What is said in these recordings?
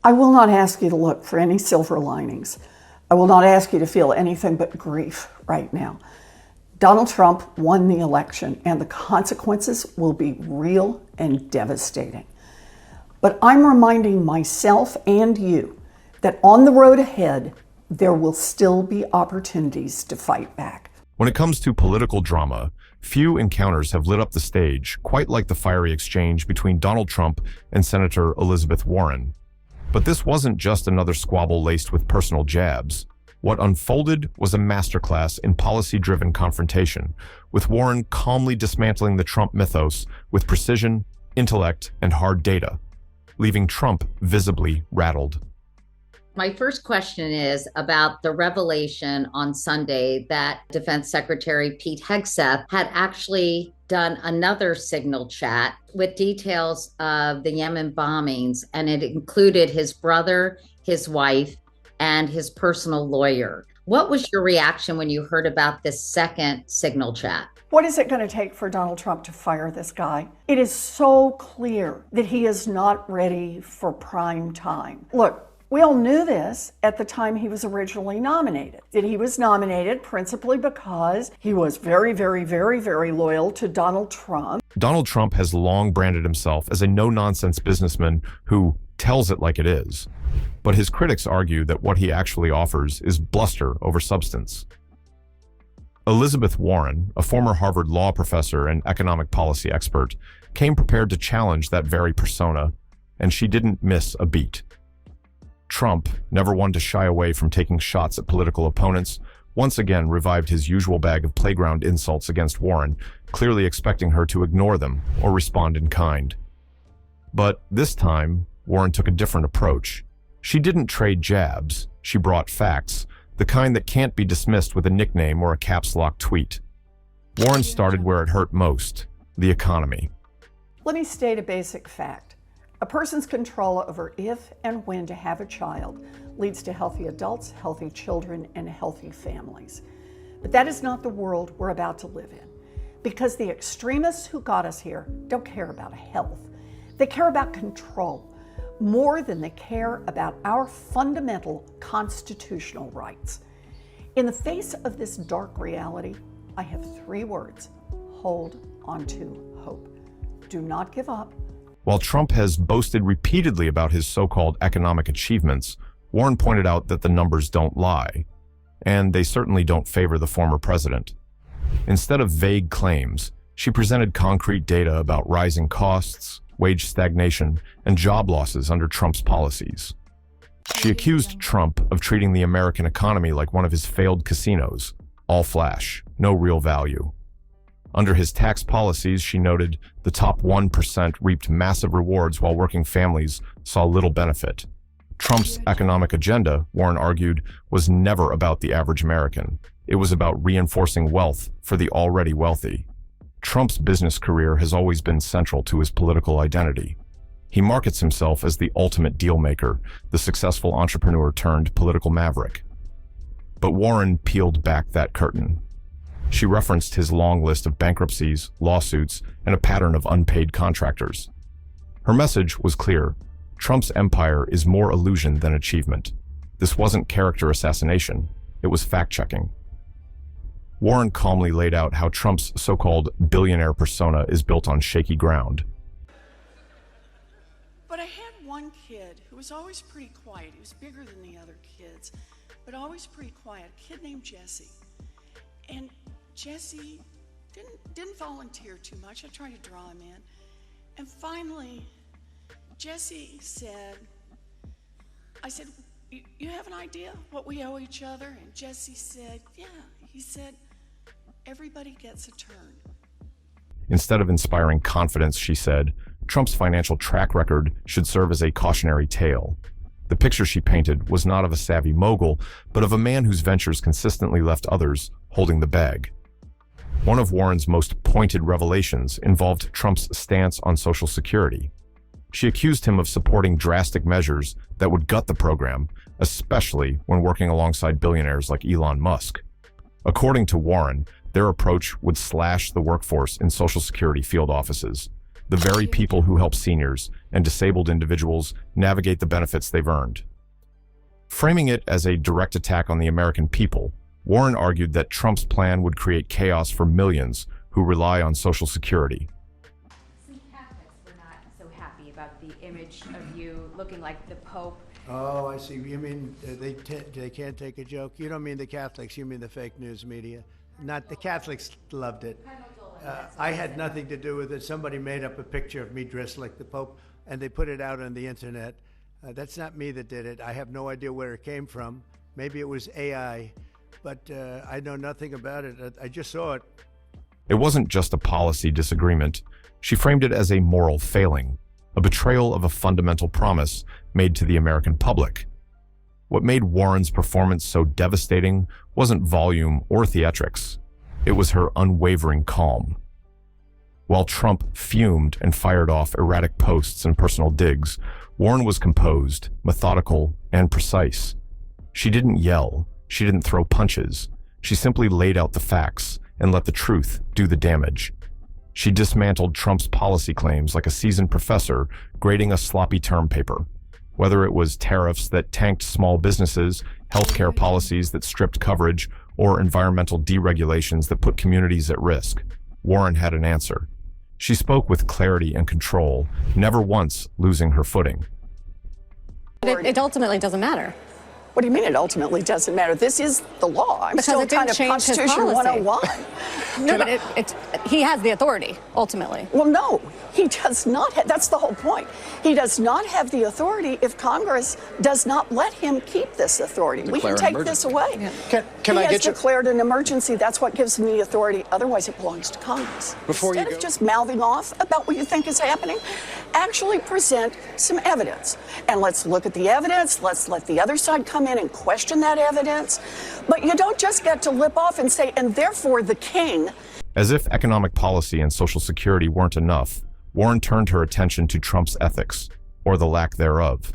I will not ask you to look for any silver linings. I will not ask you to feel anything but grief right now. Donald Trump won the election, and the consequences will be real and devastating. But I'm reminding myself and you that on the road ahead, there will still be opportunities to fight back. When it comes to political drama, few encounters have lit up the stage quite like the fiery exchange between Donald Trump and Senator Elizabeth Warren. But this wasn't just another squabble laced with personal jabs. What unfolded was a masterclass in policy-driven confrontation, with Warren calmly dismantling the Trump mythos with precision, intellect, and hard data, leaving Trump visibly rattled. My first question is about the revelation on Sunday that Defense Secretary Pete Hegseth had actually done another signal chat with details of the Yemen bombings, and it included his brother, his wife, and his personal lawyer. What was your reaction when you heard about this second signal chat? What is it going to take for Donald Trump to fire this guy? It is so clear that he is not ready for prime time. Look, we all knew this at the time he was originally nominated, that he was nominated principally because he was very, very, very, very loyal to Donald Trump. Donald Trump has long branded himself as a no-nonsense businessman who tells it like it is. But his critics argue that what he actually offers is bluster over substance. Elizabeth Warren, a former Harvard law professor and economic policy expert, came prepared to challenge that very persona, and she didn't miss a beat. Trump, never one to shy away from taking shots at political opponents, once again revived his usual bag of playground insults against Warren, clearly expecting her to ignore them or respond in kind. But this time, Warren took a different approach. She didn't trade jabs, she brought facts, the kind that can't be dismissed with a nickname or a caps lock tweet. Warren started where it hurt most, the economy. Let me state a basic fact. A person's control over if and when to have a child leads to healthy adults, healthy children, and healthy families. But that is not the world we're about to live in, because the extremists who got us here don't care about health. They care about control more than they care about our fundamental constitutional rights. In the face of this dark reality, I have 3 words: hold on to hope. Do not give up. While Trump has boasted repeatedly about his so-called economic achievements, Warren pointed out that the numbers don't lie, and they certainly don't favor the former president. Instead of vague claims, she presented concrete data about rising costs, wage stagnation, and job losses under Trump's policies. She accused Trump of treating the American economy like one of his failed casinos, all flash, no real value. Under his tax policies, she noted, the top 1% reaped massive rewards while working families saw little benefit. Trump's economic agenda, Warren argued, was never about the average American. It was about reinforcing wealth for the already wealthy. Trump's business career has always been central to his political identity. He markets himself as the ultimate deal maker, the successful entrepreneur turned political maverick. But Warren peeled back that curtain. She referenced his long list of bankruptcies, lawsuits, and a pattern of unpaid contractors. Her message was clear. Trump's empire is more illusion than achievement. This wasn't character assassination. It was fact-checking. Warren calmly laid out how Trump's so-called billionaire persona is built on shaky ground. But I had one kid who was always pretty quiet. He was bigger than the other kids, but always pretty quiet, a kid named Jesse. And Jesse didn't volunteer too much. I tried to draw him in. And finally, Jesse said, I said, you have an idea what we owe each other? And Jesse said, yeah. He said, everybody gets a turn. Instead of inspiring confidence, she said, Trump's financial track record should serve as a cautionary tale. The picture she painted was not of a savvy mogul, but of a man whose ventures consistently left others holding the bag. One of Warren's most pointed revelations involved Trump's stance on Social Security. She accused him of supporting drastic measures that would gut the program, especially when working alongside billionaires like Elon Musk. According to Warren, their approach would slash the workforce in Social Security field offices. the very people who help seniors and disabled individuals navigate the benefits they've earned. Framing it as a direct attack on the American people, Warren argued that Trump's plan would create chaos for millions who rely on Social Security. Some Catholics were not so happy about the image of you looking like the Pope. Oh, I see. You mean they can't take a joke? You don't mean the Catholics, you mean the fake news media. Not the Catholics loved it. I had nothing to do with it. Somebody made up a picture of me dressed like the Pope, and they put it out on the internet. That's not me that did it. I have no idea where it came from. Maybe it was AI, but I know nothing about it. I just saw it. It wasn't just a policy disagreement. She framed it as a moral failing, a betrayal of a fundamental promise made to the American public. What made Warren's performance so devastating wasn't volume or theatrics. It was her unwavering calm. While Trump fumed and fired off erratic posts and personal digs, Warren was composed, methodical, and precise. She didn't yell. She didn't throw punches. She simply laid out the facts and let the truth do the damage. She dismantled Trump's policy claims like a seasoned professor grading a sloppy term paper. Whether it was tariffs that tanked small businesses, healthcare policies that stripped coverage, or environmental deregulations that put communities at risk, Warren had an answer. She spoke with clarity and control, never once losing her footing. It ultimately doesn't matter. What do you mean it ultimately doesn't matter? This is the law. I'm Because still it didn't kind of change his Constitution policy. 101. No, but he has the authority, ultimately. Well, no, he does not. That's the whole point. He does not have the authority if Congress does not let him keep this authority. We can take this away. Can he I has get you? declared an emergency. That's what gives him the authority. Otherwise, it belongs to Congress. Instead of just mouthing off about what you think is happening, actually present some evidence. And let's look at the evidence. Let's let the other side come in and question that evidence. But you don't just get to lip off and say, and therefore the king. As if economic policy and Social Security weren't enough, Warren turned her attention to Trump's ethics, or the lack thereof.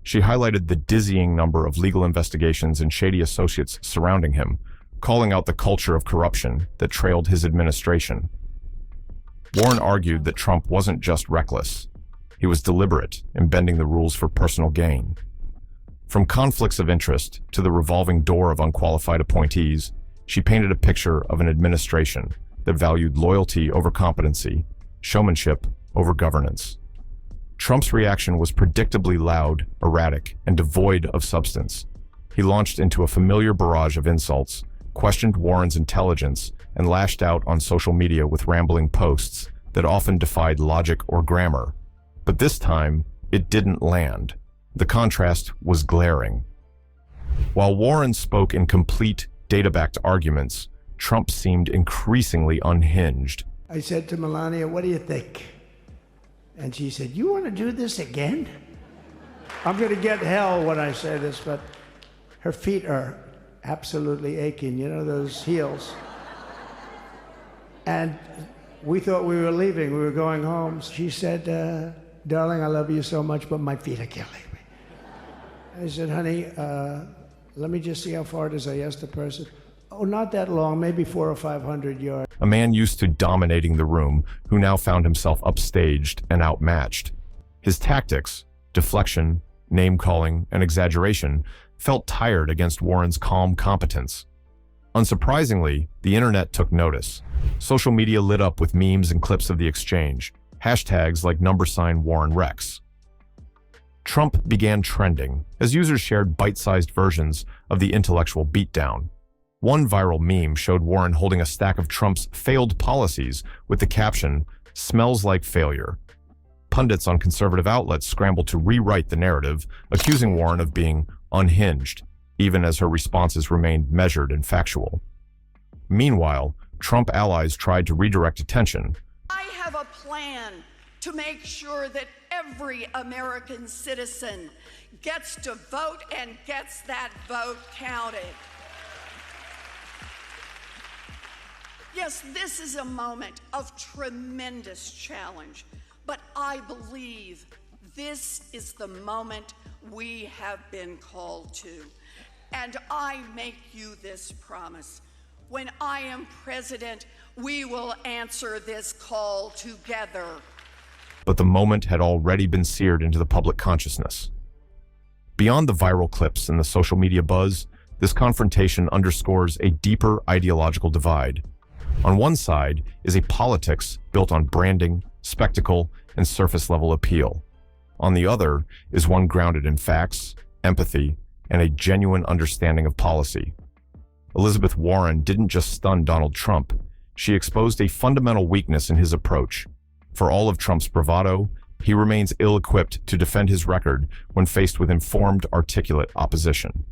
She highlighted the dizzying number of legal investigations and shady associates surrounding him, calling out the culture of corruption that trailed his administration. Warren argued that Trump wasn't just reckless. He was deliberate in bending the rules for personal gain. From conflicts of interest to the revolving door of unqualified appointees, she painted a picture of an administration that valued loyalty over competency, showmanship over governance. Trump's reaction was predictably loud, erratic, and devoid of substance. He launched into a familiar barrage of insults, questioned Warren's intelligence, and lashed out on social media with rambling posts that often defied logic or grammar. But this time, it didn't land. The contrast was glaring. While Warren spoke in complete, data-backed arguments, Trump seemed increasingly unhinged. I said to Melania, what do you think? And she said, you want to do this again? I'm going to get hell when I say this, but her feet are absolutely aching, you know, those heels. And we thought we were leaving, we were going home. She said, darling, I love you so much, but my feet are killing me. I said, honey, let me just see how far it is. I asked the person. Oh, not that long, maybe 400 or 500 yards. A man used to dominating the room who now found himself upstaged and outmatched. His tactics, deflection, name-calling, and exaggeration felt tired against Warren's calm competence. Unsurprisingly, the internet took notice. Social media lit up with memes and clips of the exchange, hashtags like #WarrenRex. Trump began trending as users shared bite-sized versions of the intellectual beatdown. One viral meme showed Warren holding a stack of Trump's failed policies with the caption, "Smells like failure." Pundits on conservative outlets scrambled to rewrite the narrative, accusing Warren of being unhinged, even as her responses remained measured and factual. Meanwhile, Trump allies tried to redirect attention. I have a plan to make sure that every American citizen gets to vote and gets that vote counted. Yes, this is a moment of tremendous challenge, but I believe this is the moment we have been called to. And I make you this promise. When I am president, we will answer this call together. but the moment had already been seared into the public consciousness. Beyond the viral clips and the social media buzz, this confrontation underscores a deeper ideological divide. On one side is a politics built on branding, spectacle, and surface-level appeal. On the other is one grounded in facts, empathy, and a genuine understanding of policy. Elizabeth Warren didn't just stun Donald Trump, she exposed a fundamental weakness in his approach. For all of Trump's bravado, he remains ill-equipped to defend his record when faced with informed, articulate opposition.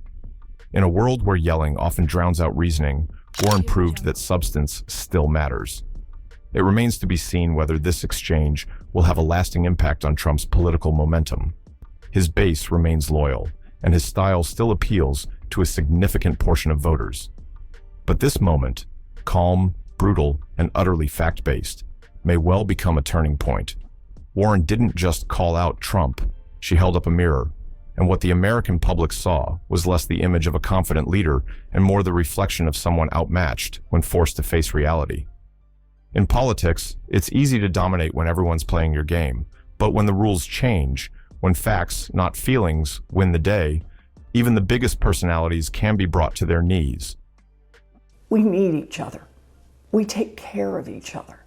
In a world where yelling often drowns out reasoning, Warren proved that substance still matters. It remains to be seen whether this exchange will have a lasting impact on Trump's political momentum. His base remains loyal, and his style still appeals to a significant portion of voters. But this moment, calm, brutal, and utterly fact-based, may well become a turning point. Warren didn't just call out Trump, she held up a mirror, and what the American public saw was less the image of a confident leader and more the reflection of someone outmatched when forced to face reality. In politics, it's easy to dominate when everyone's playing your game, but when the rules change, when facts, not feelings, win the day, even the biggest personalities can be brought to their knees. We need each other. We take care of each other.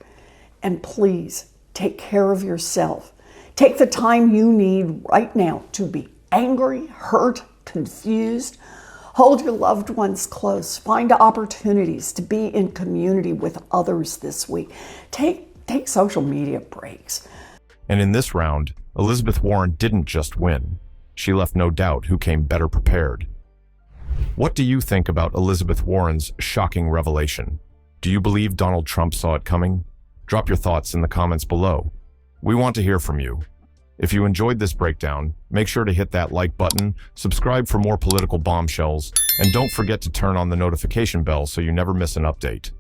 And please, take care of yourself. Take the time you need right now to be angry, hurt, confused. Hold your loved ones close. Find opportunities to be in community with others this week. Take social media breaks. And in this round, Elizabeth Warren didn't just win. She left no doubt who came better prepared. What do you think about Elizabeth Warren's shocking revelation? Do you believe Donald Trump saw it coming? Drop your thoughts in the comments below. We want to hear from you. If you enjoyed this breakdown, make sure to hit that like button, subscribe for more political bombshells, and don't forget to turn on the notification bell so you never miss an update.